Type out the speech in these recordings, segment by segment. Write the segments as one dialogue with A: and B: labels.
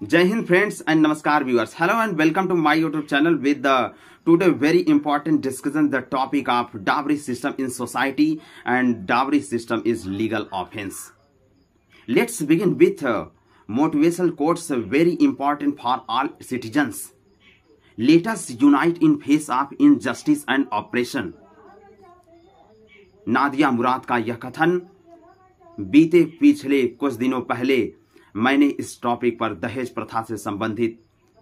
A: Jai Hind friends and Namaskar viewers. Hello and welcome to my YouTube channel with the today very important discussion, the topic of dowry system in society, and dowry system is legal offense. Let's begin with motivational quotes very important for all citizens. Let us unite in face of injustice and oppression. Nadia मुराद का यह कथन बीते पिछले कुछ दिनों पहले मैंने इस टॉपिक पर दहेज प्रथा से संबंधित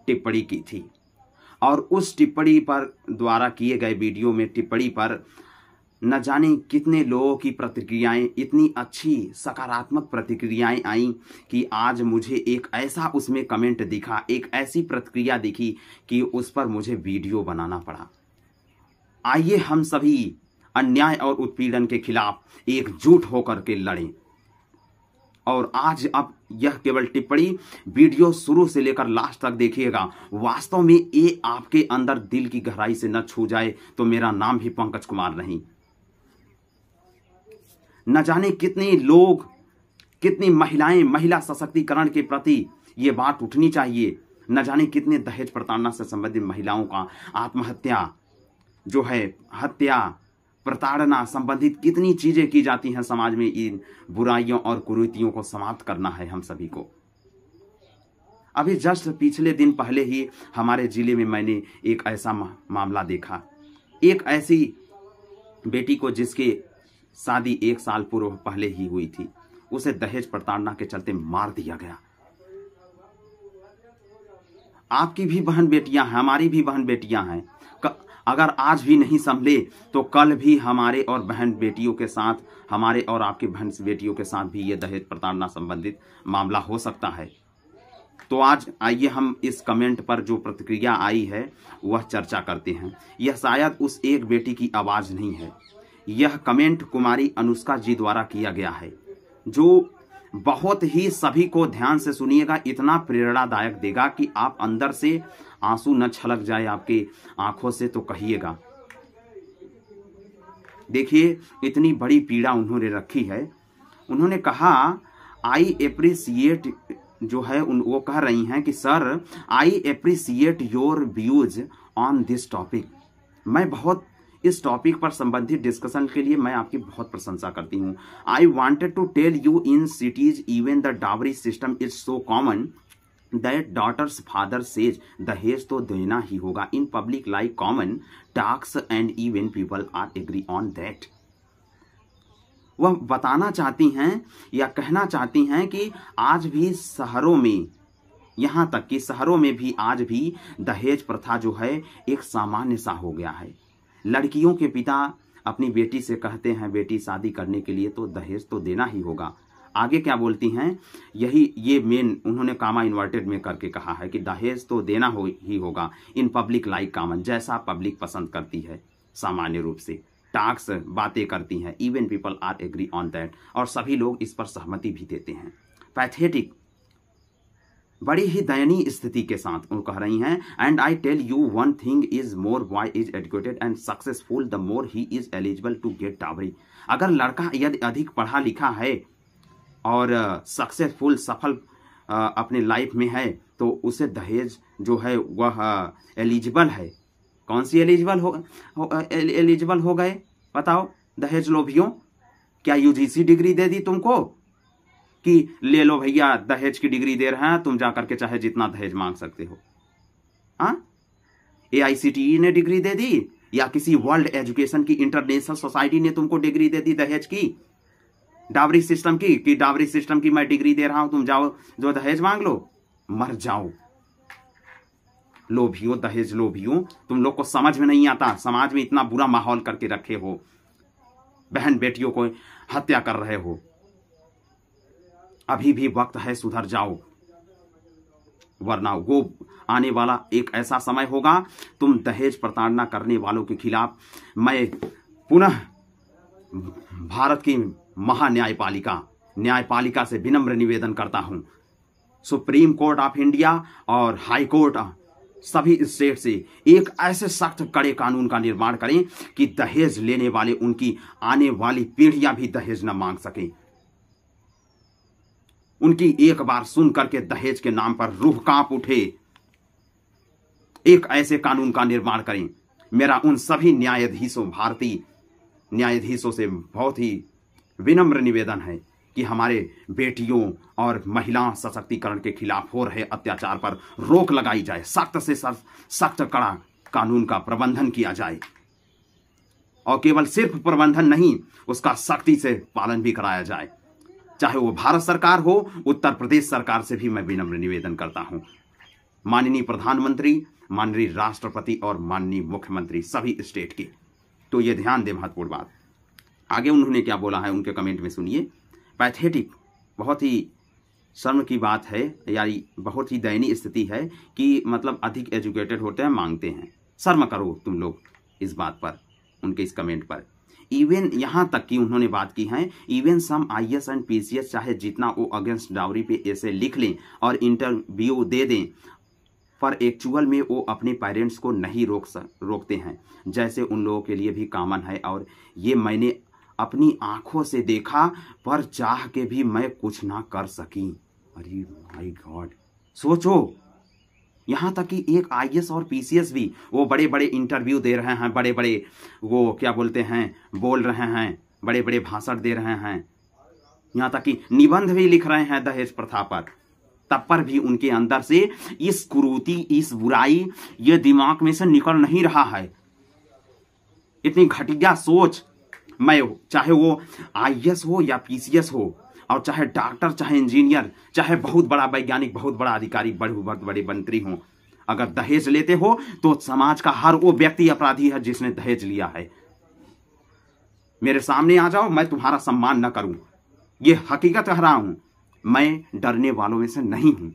A: टिप्पणी की थी और उस टिप्पणी पर द्वारा किए गए वीडियो में टिप्पणी पर न जाने कितने लोगों की प्रतिक्रियाएं, इतनी अच्छी सकारात्मक प्रतिक्रियाएं आईं कि आज मुझे एक ऐसा उसमें कमेंट दिखा, एक ऐसी प्रतिक्रिया दिखी कि उस पर मुझे वीडियो बनाना पड़ा। आइए हम सभी अन्याय और उत्पीड़न के खिलाफ एकजुट होकर के लड़ें। और आज अब यह केवल टिप्पणी, वीडियो शुरू से लेकर लास्ट तक देखिएगा। वास्तव में ये आपके अंदर दिल की गहराई से न छू जाए तो मेरा नाम भी पंकज कुमार नहीं। न जाने कितने लोग, कितनी महिलाएं, महिला सशक्तिकरण के प्रति ये बात उठनी चाहिए। न जाने कितने दहेज प्रताड़ना से संबंधित महिलाओं का आत्महत्या जो है, हत्या, प्रताड़ना संबंधित कितनी चीजें की जाती हैं समाज में। इन बुराइयों और कुरीतियों को समाप्त करना है हम सभी को। अभी जस्ट पिछले दिन पहले ही हमारे जिले में मैंने एक ऐसा मामला देखा। एक ऐसी बेटी को जिसके शादी 1 साल पूर्व पहले ही हुई थी, उसे दहेज प्रताड़ना के चलते मार दिया गया। आपकी भी बहन बेटियां हैं, हमारी भी बहन बेटियां हैं। अगर आज भी नहीं संभले तो कल भी हमारे और बहन बेटियों के साथ, हमारे और आपकी बहन बेटियों के साथ भी ये दहेज प्रताड़ना संबंधित मामला हो सकता है। तो आज आइए हम इस कमेंट पर जो प्रतिक्रिया आई है वह चर्चा करते हैं। यह शायद उस एक बेटी की आवाज नहीं है। यह कमेंट कुमारी अनुष्का जी द्वारा किया गया है, जो बहुत ही सभी को ध्यान से सुनिएगा, इतना प्रेरणादायक देगा कि आप अंदर से आंसू न छलक जाए आपके आंखों से तो कहिएगा। देखिए इतनी बड़ी पीड़ा उन्होंने रखी है। उन्होंने कहा आई एप्रिसिएट, जो है वो कह रही हैं कि sir I appreciate your views on this topic. मैं बहुत इस टॉपिक पर संबंधित डिस्कशन के लिए मैं आपकी बहुत प्रशंसा करती हूँ। I wanted to tell you in cities even the dowry system is so common that daughters father says दहेज तो देना ही होगा। In public like common talks and even people are agree on that. वह बताना चाहती हैं या कहना चाहती हैं कि आज भी शहरों में, यहाँ तक कि शहरों में भी आज भी दहेज प्रथा जो है एक सामान्य सा हो गया है। लड़कियों के पिता अपनी बेटी से कहते हैं बेटी शादी करने के लिए तो दहेज तो देना ही होगा। आगे क्या बोलती हैं, यही ये मेन उन्होंने कामा इन्वर्टेड में करके कहा है कि दहेज तो देना ही होगा। इन पब्लिक लाइक कॉमन, जैसा पब्लिक पसंद करती है सामान्य रूप से, टॉक्स बातें करती हैं, even people are agree on that, और सभी लोग इस पर सहमति भी देते हैं। पैथेटिक, बड़ी ही दयनीय स्थिति के साथ वो कह रही हैं। And I tell you one thing is more boy is educated and successful the more he is eligible to get dowry. अगर लड़का यदि अधिक पढ़ा लिखा है और सक्सेसफुल, सफल अपने लाइफ में है तो उसे दहेज जो है वह एलिजिबल है। कौन सी एलिजिबल हो गए बताओ दहेज लोभियों? क्या यूजीसी डिग्री दे दी तुमको कि ले लो भैया दहेज की डिग्री दे रहे हैं, तुम जाकर के चाहे जितना दहेज मांग सकते हो? हाँ, AICTE ने डिग्री दे दी या किसी वर्ल्ड एजुकेशन की इंटरनेशनल सोसाइटी ने तुमको डिग्री दे दी दहेज की, डावरी सिस्टम की, कि डावरी सिस्टम की मैं डिग्री दे रहा हूं, तुम जाओ जो दहेज मांग लो? मर जाओ लोभियों, दहेज लोभियों। तुम लोग को समझ में नहीं आता, समाज में इतना बुरा माहौल करके रखे हो, बहन बेटियों को हत्या कर रहे हो। अभी भी वक्त है, सुधर जाओ, वरना वो आने वाला एक ऐसा समय होगा तुम दहेज प्रताड़ना करने वालों के खिलाफ। मैं पुनः भारत की न्यायपालिका से विनम्र निवेदन करता हूं, सुप्रीम कोर्ट ऑफ इंडिया और हाई कोर्ट सभी स्टेट से एक ऐसे सख्त कड़े कानून का निर्माण करें कि दहेज लेने वाले, उनकी आने वाली पीढ़ियां भी दहेज न मांग सकें। उनकी एक बार सुन करके दहेज के नाम पर रूह कांप उठे। एक ऐसे कानून का निर्माण करें। मेरा उन सभी न्यायाधीशों, भारतीय न्यायाधीशों से बहुत ही विनम्र निवेदन है कि हमारे बेटियों और महिला सशक्तिकरण के खिलाफ हो रहे अत्याचार पर रोक लगाई जाए, सख्त से सख्त कड़ा कानून का प्रबंधन किया जाए, और केवल सिर्फ प्रबंधन नहीं, उसका सख्ती से पालन भी कराया जाए। चाहे वो भारत सरकार हो, उत्तर प्रदेश सरकार से भी मैं विनम्र निवेदन करता हूं। माननीय प्रधानमंत्री, माननीय राष्ट्रपति और माननीय मुख्यमंत्री सभी स्टेट के, तो ये ध्यान दे महत्वपूर्ण बात। आगे उन्होंने क्या बोला है उनके कमेंट में सुनिए। पैथेटिक, बहुत ही शर्म की बात है, यानी बहुत ही दयनीय स्थिति है कि मतलब अधिक एजुकेटेड होते हैं, मांगते हैं। शर्म करो तुम लोग इस बात पर, उनके इस कमेंट पर। इवन यहाँ तक कि उन्होंने बात की है, even some IAS and PCS चाहे जितना वो अगेंस्ट डाउरी पे ऐसे लिख लें और इंटरव्यू दे दें, पर एक्चुअल में वो अपने पेरेंट्स को नहीं रोकते हैं, जैसे उन लोगों के लिए भी कॉमन है। और ये मैंने अपनी आंखों से देखा, पर चाह के भी मैं कुछ ना कर सकी। अरे माय गॉड, सोचो, यहाँ तक कि एक IAS और PCS भी वो बड़े बड़े इंटरव्यू दे रहे हैं, बड़े बड़े वो क्या बोलते हैं, बोल रहे हैं, बड़े बड़े भाषण दे रहे हैं, यहाँ तक कि निबंध भी लिख रहे हैं दहेज प्रथा पर, तब पर भी उनके अंदर से इस कुरीति, इस बुराई ये दिमाग में से निकल नहीं रहा है। इतनी घटिया सोच, मैं चाहे वो IAS हो या PCS हो, और चाहे डॉक्टर, चाहे इंजीनियर, चाहे बहुत बड़ा वैज्ञानिक, बहुत बड़ा अधिकारी, बहुत बड़े मंत्री हो, अगर दहेज लेते हो तो समाज का हर वो व्यक्ति अपराधी है जिसने दहेज लिया है। मेरे सामने आ जाओ, मैं तुम्हारा सम्मान न करूं, ये हकीकत कह रहा हूं। मैं डरने वालों में से नहीं हूं,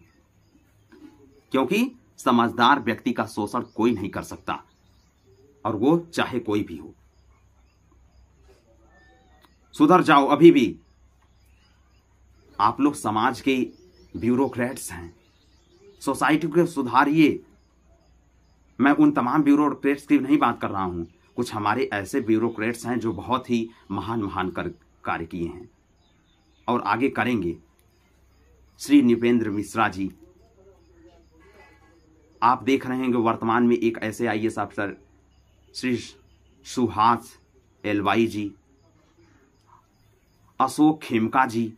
A: क्योंकि समझदार व्यक्ति का शोषण कोई नहीं कर सकता, और वो चाहे कोई भी हो। सुधर जाओ अभी भी। आप लोग समाज के ब्यूरोक्रेट्स हैं, सोसाइटी को सुधारिए। मैं उन तमाम ब्यूरोक्रेट्स की नहीं बात कर रहा हूं, कुछ हमारे ऐसे ब्यूरोक्रेट्स हैं जो बहुत ही महान कार्य किए हैं और आगे करेंगे। श्री नृपेंद्र मिश्रा जी, आप देख रहे हैं कि वर्तमान में एक ऐसे IAS अफसर श्री सुहास LY जी, अशोक खेमका जी,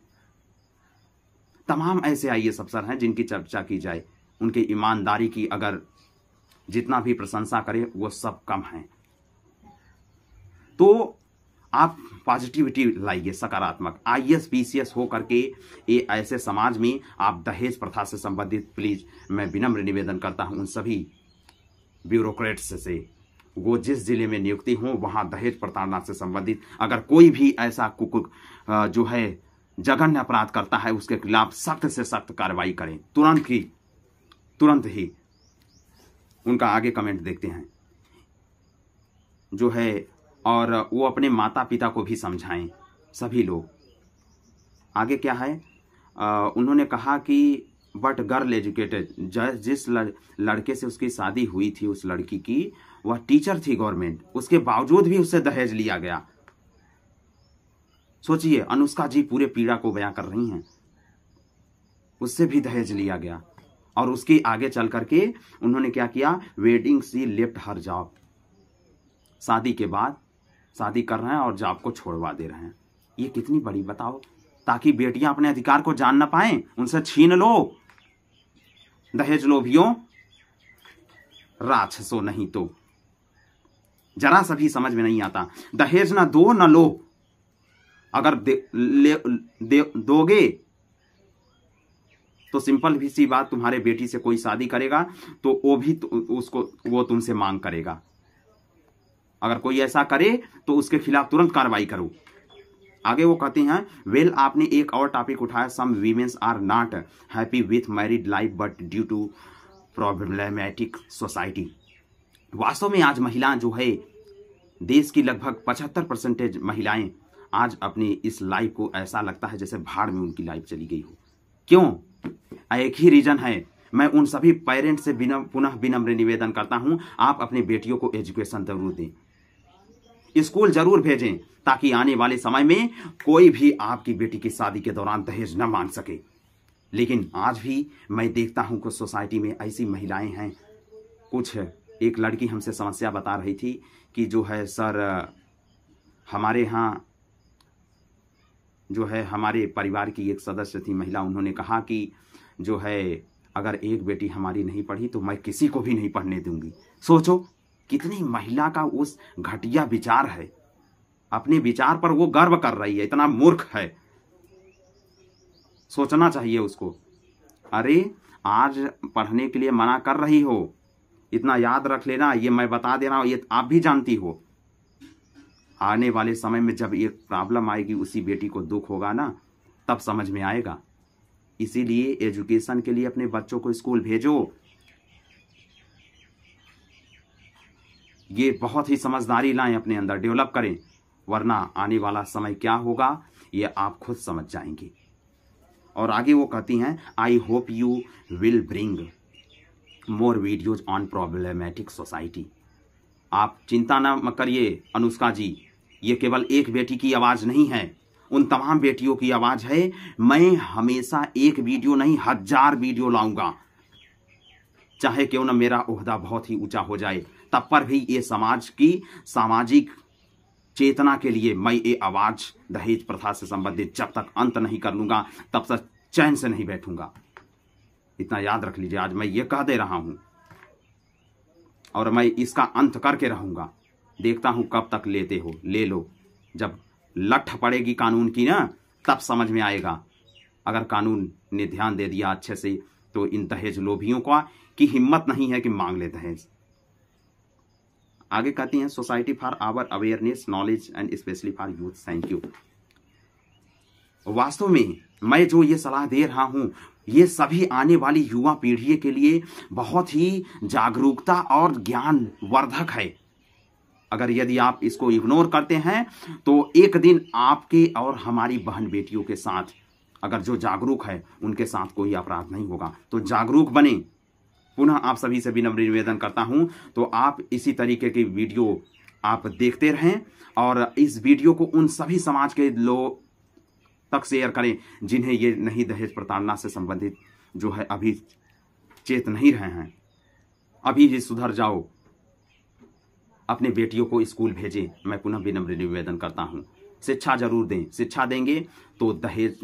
A: तमाम ऐसे IAS अफसर हैं जिनकी चर्चा की जाए, उनकी ईमानदारी की अगर जितना भी प्रशंसा करें वो सब कम है। तो आप पॉजिटिविटी लाइए, सकारात्मक। IAS PCS हो करके ये ऐसे समाज में आप दहेज प्रथा से संबंधित, प्लीज मैं विनम्र निवेदन करता हूं उन सभी ब्यूरोक्रेट्स से, वो जिस जिले में नियुक्ति हो वहां दहेज प्रताड़ना से संबंधित अगर कोई भी ऐसा कुकुक जो है जघन्य अपराध करता है, उसके खिलाफ सख्त से सख्त कार्रवाई करें, तुरंत ही। उनका आगे कमेंट देखते हैं जो है, और वो अपने माता पिता को भी समझाएं, सभी लोग। आगे क्या है, उन्होंने कहा कि बट गर्ल एजुकेटेड, जिस लड़के से उसकी शादी हुई थी, उस लड़की की, वह टीचर थी गवर्नमेंट, उसके बावजूद भी उससे दहेज लिया गया। सोचिए, अनुष्का जी पूरे पीड़ा को बयां कर रही हैं, उससे भी दहेज लिया गया। और उसके आगे चल करके उन्होंने क्या किया, वेडिंग सी लेफ्ट हर जॉब, शादी के बाद शादी कर रहे हैं और जॉब को छोड़वा दे रहे हैं। ये कितनी बड़ी, बताओ, ताकि बेटियां अपने अधिकार को जान ना पाएं, उनसे छीन लो। दहेज लोभियों, राक्षसों, नहीं तो जरा सा भी समझ में नहीं आता। दहेज ना दो ना लो, अगर दोगे तो सिंपल भी सी बात, तुम्हारे बेटी से कोई शादी करेगा तो वो भी वो तुमसे मांग करेगा। अगर कोई ऐसा करे तो उसके खिलाफ तुरंत कार्रवाई करो। आगे वो कहते हैं, वेल, आपने एक और टॉपिक उठाया, some womens are not happy with married life but due to problematic society. वास्तव में आज महिलाएं जो है, देश की लगभग 75% महिलाएं आज अपनी इस लाइफ को ऐसा लगता है जैसे भाड़ में उनकी लाइफ चली गई हो। क्यों? एक ही रीजन है। मैं उन सभी पेरेंट्स से पुनः विनम्र निवेदन करता हूं, आप अपनी बेटियों को एजुकेशन जरूर दें, स्कूल जरूर भेजें, ताकि आने वाले समय में कोई भी आपकी बेटी की शादी के दौरान दहेज न मांग सके। लेकिन आज भी मैं देखता हूं कुछ सोसाइटी में ऐसी महिलाएं हैं। कुछ एक लड़की हमसे समस्या बता रही थी कि जो है सर, हमारे यहाँ जो है हमारे परिवार की एक सदस्य थी महिला, उन्होंने कहा कि जो है अगर एक बेटी हमारी नहीं पढ़ी तो मैं किसी को भी नहीं पढ़ने दूंगी। सोचो कितनी महिला का उस घटिया विचार है, अपने विचार पर वो गर्व कर रही है, इतना मूर्ख है। सोचना चाहिए उसको। अरे आज पढ़ने के लिए मना कर रही हो, इतना याद रख लेना, ये मैं बता दे रहा हूं, ये आप भी जानती हो। आने वाले समय में जब ये प्रॉब्लम आएगी, उसी बेटी को दुख होगा ना, तब समझ में आएगा। इसीलिए एजुकेशन के लिए अपने बच्चों को स्कूल भेजो। ये बहुत ही समझदारी लाएं, अपने अंदर डेवलप करें, वरना आने वाला समय क्या होगा ये आप खुद समझ जाएंगे। और आगे वो कहती हैं, I hope you will bring more videos on problematic society. आप चिंता ना करिए अनुष्का जी, ये केवल एक बेटी की आवाज नहीं है, उन तमाम बेटियों की आवाज है। मैं हमेशा एक वीडियो नहीं 1000 वीडियो लाऊंगा, चाहे क्यों ना मेरा ओहदा बहुत ही ऊंचा हो जाए, तब पर भी ये समाज की सामाजिक चेतना के लिए मैं ये आवाज दहेज प्रथा से संबंधित जब तक अंत नहीं कर लूंगा, तब तक चैन से नहीं बैठूंगा। इतना याद रख लीजिए, आज मैं ये कह दे रहा हूं और मैं इसका अंत करके रहूंगा। देखता हूं कब तक लेते हो, ले लो। जब लठ पड़ेगी कानून की ना, तब समझ में आएगा। अगर कानून ने ध्यान दे दिया अच्छे से, तो इन दहेज लोभियों की हिम्मत नहीं है कि मांग ले दहेज। आगे कहती हैं, society for our awareness, knowledge and specially for youth. Thank you. वास्तव में मैं जो ये सलाह दे रहा हूं, ये सभी आने वाली युवा पीढ़ी के लिए बहुत ही जागरूकता और ज्ञान वर्धक है। अगर यदि आप इसको इग्नोर करते हैं तो एक दिन आपके और हमारी बहन बेटियों के साथ, अगर जो जागरूक है उनके साथ कोई अपराध नहीं होगा। तो जागरूक बने। पुनः आप सभी से विनम्र निवेदन करता हूं, तो आप इसी तरीके की वीडियो आप देखते रहें और इस वीडियो को उन सभी समाज के लोग तक शेयर करें जिन्हें ये नहीं दहेज प्रताड़ना से संबंधित जो है अभी चेत नहीं रहे हैं। अभी ही सुधर जाओ, अपने बेटियों को स्कूल भेजें। मैं पुनः विनम्र निवेदन करता हूं, शिक्षा जरूर दें। शिक्षा देंगे तो दहेज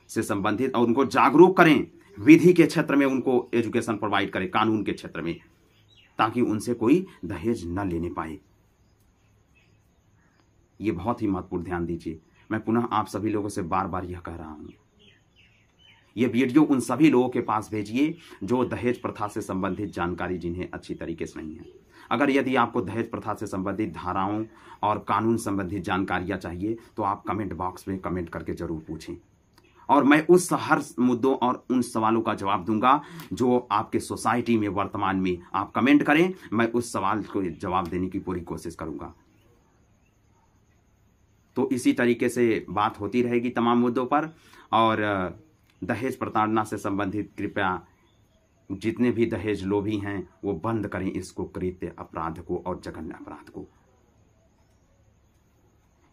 A: से संबंधित और उनको जागरूक करें, विधि के क्षेत्र में उनको एजुकेशन प्रोवाइड करें, कानून के क्षेत्र में, ताकि उनसे कोई दहेज न लेने पाए। ये बहुत ही महत्वपूर्ण ध्यान दीजिए। मैं पुनः आप सभी लोगों से बार बार यह कह रहा हूं, ये वीडियो उन सभी लोगों के पास भेजिए जो दहेज प्रथा से संबंधित जानकारी जिन्हें अच्छी तरीके से नहीं है। अगर यदि आपको दहेज प्रथा से संबंधित धाराओं और कानून संबंधित जानकारियां चाहिए तो आप कमेंट बॉक्स में कमेंट करके जरूर पूछें, और मैं उस हर मुद्दों और उन सवालों का जवाब दूंगा जो आपके सोसाइटी में वर्तमान में आप कमेंट करें। मैं उस सवाल को जवाब देने की पूरी कोशिश करूंगा। तो इसी तरीके से बात होती रहेगी तमाम मुद्दों पर। और दहेज प्रताड़ना से संबंधित कृपया जितने भी दहेज लोभी हैं वो बंद करें इसको, कृत्य अपराध को और जघन्य अपराध को।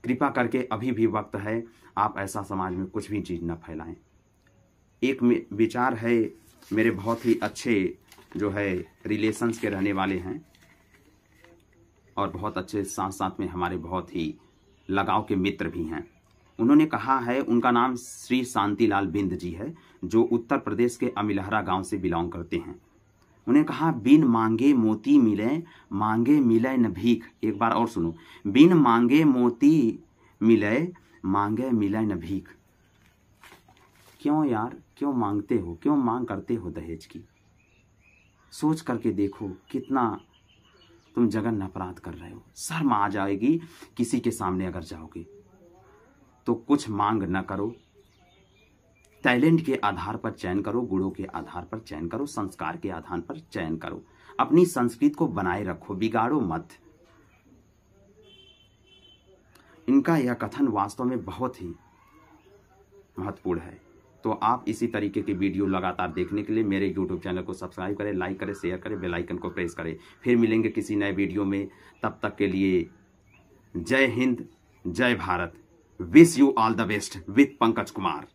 A: कृपा करके अभी भी वक्त है, आप ऐसा समाज में कुछ भी चीज न फैलाएं। एक विचार है, मेरे बहुत ही अच्छे जो है रिलेशंस के रहने वाले हैं और बहुत अच्छे साथ साथ में हमारे बहुत ही लगाव के मित्र भी हैं। उन्होंने कहा है, उनका नाम श्री शांतिलाल बिंद जी है, जो उत्तर प्रदेश के अमिलहरा गांव से बिलोंग करते हैं। उन्हें कहा, बिन मांगे मोती मिले, मांगे मिले न भीख। एक बार और सुनो, बिन मांगे मोती मिले, मांगे मिले न भीख। क्यों यार, क्यों मांगते हो, क्यों मांग करते हो दहेज की? सोच करके देखो कितना तुम जघन्य अपराध कर रहे हो। शर्म आ जाएगी किसी के सामने अगर जाओगे तो। कुछ मांग न करो, टैलेंट के आधार पर चयन करो, गुणों के आधार पर चयन करो, संस्कार के आधार पर चयन करो। अपनी संस्कृति को बनाए रखो, बिगाड़ो मत। इनका यह कथन वास्तव में बहुत ही महत्वपूर्ण है। तो आप इसी तरीके की वीडियो लगातार देखने के लिए मेरे YouTube चैनल को सब्सक्राइब करें, लाइक करें, शेयर करें, बेल आइकन को प्रेस करें। फिर मिलेंगे किसी नए वीडियो में, तब तक के लिए जय हिंद, जय Bharat. Wish you all the best with Pankaj Kumar.